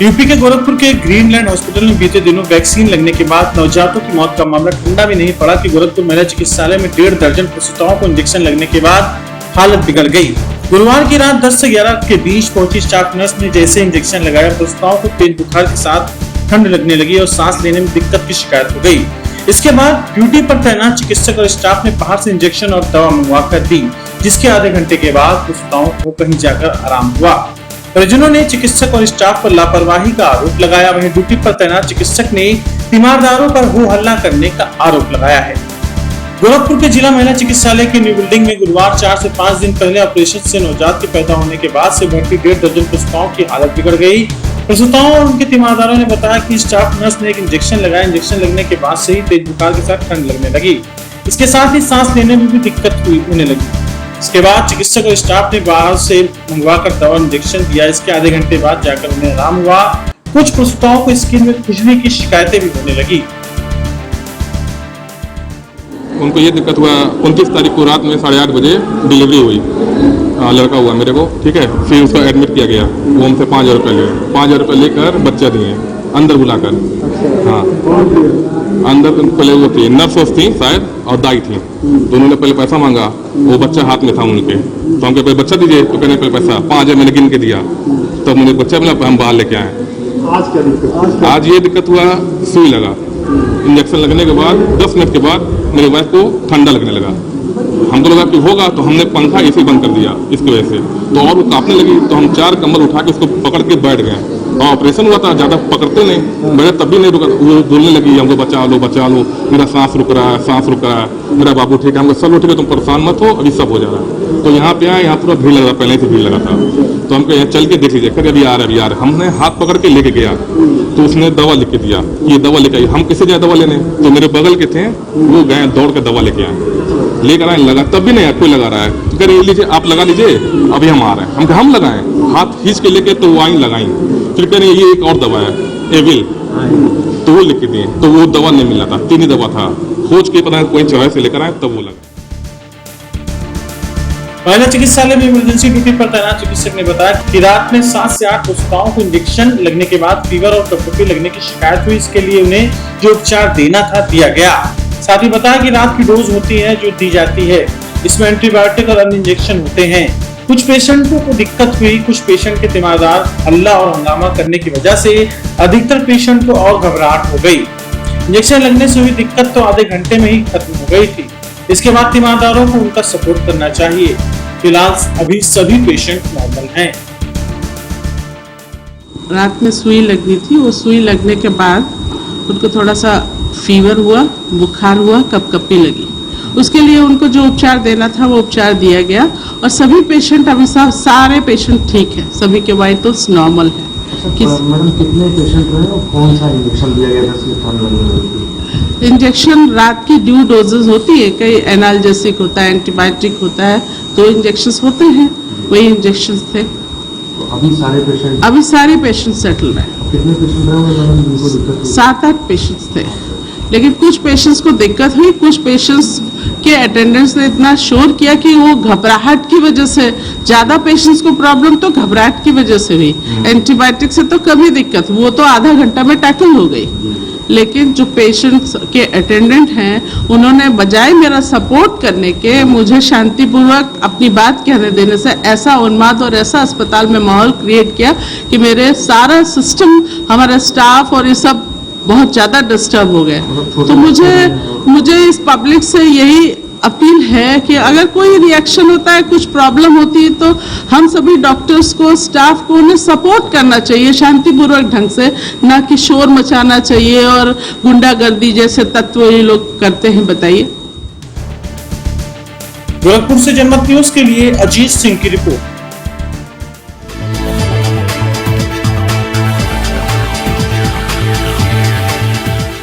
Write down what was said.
UP के गोरखपुर के Greenland hospital में बीते दिनों वैक्सीन लगने के बाद नवजातों की मौत का मामला ठंडा भी नहीं पड़ा कि गोरखपुर महिला चिकित्सालय में 1.5 दर्जन प्रसूताओं को इंजेक्शन लगने के बाद हालत बिगड़ गई। गुरुवार की रात 10 से 11 के बीच पहुंची स्टाफ नर्स ने जैसे इंजेक्शन लगाया, प्रसूताओं को तेज बुखार के साथ ठंड लगने लगी और सांस लेने में दिक्कत की शिकायत हो गई। इसके बाद ड्यूटी पर तैनात चिकित्सक और स्टाफ ने बाहर से इंजेक्शन और दवा मंगवा कर दी, जिसके आधे घंटे के बाद प्रसूताओं को कहीं जाकर आराम हुआ। परिजनों ने चिकित्सक और स्टाफ पर लापरवाही का आरोप लगाया। वहीं ड्यूटी पर तैनात चिकित्सक ने तीमारदारों पर हो हल्ला करने का आरोप लगाया है। गोरखपुर के जिला महिला चिकित्सालय की न्यू बिल्डिंग में गुरुवार 4 से 5 दिन पहले ऑपरेशन से नवजात के पैदा होने के बाद से भर्ती 1.5 दर्जन प्रसूताओं की हालत बिगड़ गई। प्रसूताओं और उनके तीमारदारों ने बताया कि स्टाफ नर्स ने एक इंजेक्शन लगाया। इंजेक्शन लगने के बाद से ही तेज बुखार के साथ ठंड लगने लगी। इसके साथ ही सांस लेने में भी दिक्कत होने लगी। इसके बाद चिकित्सक और स्टाफ ने बाहर से मंगवाकर दवा इंजेक्शन दिया। इसके आधे घंटे बाद जाकर उन्हें आराम हुआ। कुछ प्रसूताओं को स्किन में खुजली की शिकायतें भी होने लगी। उनको ये दिक्कत हुआ, 29 तारीख को रात में 8:30 बजे डिलीवरी हुई, लड़का हुआ मेरे को, ठीक है। फिर उसको एडमिट किया गया, वो हमसे 5,000 रुपये लिए, 5,000 रुपये लेकर बच्चा दिए अंदर बुलाकर। हाँ, अंदर पहले वो थी नर्स थी शायद और दाई थी, दोनों ने पहले पैसा मांगा। वो बच्चा हाथ में था उनके, तो हमके पहले बच्चा दीजिए, तो कहने पहले पैसा 5,000 मैंने गिन के दिया, तब मुझे बच्चा मिला, हम बाहर लेके आए। आज क्या दिक्कत? आज ये दिक्कत हुआ, सुई लगा, इंजेक्शन लगने के बाद 10 मिनट के बाद मेरे वाइफ को ठंडा लगने लगा। हमको लगा कि होगा, तो हमने पंखा एसी बंद कर दिया इसकी वजह से, तो और वो कांपने लगी। तो हम 4 कंबल उठा के उसको पकड़ के बैठ गए। और ऑपरेशन हुआ था, ज़्यादा पकड़ते नहीं, मेरे तब भी नहीं रुका। वो बोलने लगी हमको बचा लो, मेरा सांस रुक रहा है, मेरा बाबू ठीक है। हमको सब ठीक है, तुम परेशान मत हो, अभी सब हो जा रहा है। तो यहाँ पे आए, यहाँ पूरा भीड़ लगा, पहले से भीड़ लगा था। तो हमको यहाँ चल के देख लीजिए, कभी अभी आ रहा है। हमने हाथ पकड़ के लेके गया, तो उसने दवा लिख के दिया, ये दवा लेके आई। हम किसी जाए दवा लेने, तो मेरे बगल के थे, वो गए दौड़ के दवा लेके आए, लेकर आए, लगा, तब भी नहीं कोई लगा रहा है। तो कह रहे लीजिए, आप लगा लीजिए, अभी हम आ रहे हैं। हम लगाएं, हाथ खींच के लेके, तो वो आई लगाई। फिर कह रहे ये एक और दवा है एविल, तो वो लिख के दिए, तो वो दवा नहीं मिला था, 3 ही दवा था, खोज के पता कोई चौराहे से लेकर आए, तब वो लगा। महिला चिकित्सालय में इमरजेंसी ड्यूटी पर तैनात चिकित्सक ने बताया कि रात में 7 से 8 प्रसूताओं को इंजेक्शन लगने के बाद फीवर और कपकपी लगने की शिकायत हुई। इसके लिए उन्हें जो उपचार देना था दिया गया। साथ ही बताया कि रात की डोज होती है जो दी जाती है, इसमें एंटीबायोटिक और अन्य इंजेक्शन होते हैं। कुछ पेशेंटों को दिक्कत हुई, कुछ पेशेंट के तीमारदार हल्ला और हंगामा करने की वजह से अधिकतर पेशेंट को और घबराहट हो गई। इंजेक्शन लगने से हुई दिक्कत तो आधे घंटे में ही खत्म हो गई थी। इसके बाद तीमारदारों को उनका सपोर्ट करना चाहिए। फिलहाल अभी सभी पेशेंट नॉर्मल हैं। रात में सुई लगी थी, वो सुई लगने के बाद उनको थोड़ा सा फीवर हुआ, बुखार हुआ, कपकपी लगी। उसके लिए उनको जो उपचार देना था वो उपचार दिया गया और सभी पेशेंट अभी सारे पेशेंट ठीक है, सभी के वाइटल्स नॉर्मल है। मैडम कितने पेशेंट हुए और कौन सा इंजेक्शन दिया गया था? इंजेक्शन रात की ड्यू डोजेस होती है, कई एनाल्जेसिक होता है, एंटीबायोटिक होता है, 2 इंजेक्शन होते हैं, वही इंजेक्शन थे। तो अभी सारे पेशेंट सेटल है। कितने पेशेंट रहे मैडम जिनको दिक्कत हुई? 7-8 पेशेंट्स थे, लेकिन कुछ पेशेंट्स को दिक्कत हुई। कुछ पेशेंट्स के अटेंडेंट्स ने इतना शोर किया कि वो घबराहट की वजह से, ज्यादा पेशेंट्स को प्रॉब्लम तो घबराहट की वजह से हुई। एंटीबायोटिक से तो कभी दिक्कत, वो तो आधा घंटा में टैकल हो गई। लेकिन जो पेशेंट्स के अटेंडेंट हैं, उन्होंने बजाय मेरा सपोर्ट करने के मुझे शांतिपूर्वक अपनी बात कहने देने से ऐसा उन्माद और ऐसा अस्पताल में माहौल क्रिएट किया कि मेरे सारा सिस्टम, हमारा स्टाफ और ये सब बहुत ज़्यादा डिस्टर्ब हो गए। तो मुझे इस पब्लिक से यही अपील है कि अगर कोई रिएक्शन होता है, कुछ प्रॉब्लम होती है, तो हम सभी डॉक्टर्स को, स्टाफ को उन्हें सपोर्ट करना चाहिए शांतिपूर्वक ढंग से, ना कि शोर मचाना चाहिए और गुंडागर्दी जैसे तत्व ये लोग करते हैं। बताइए। गोरखपुर से जनमत न्यूज के लिए अजीत सिंह की रिपोर्ट।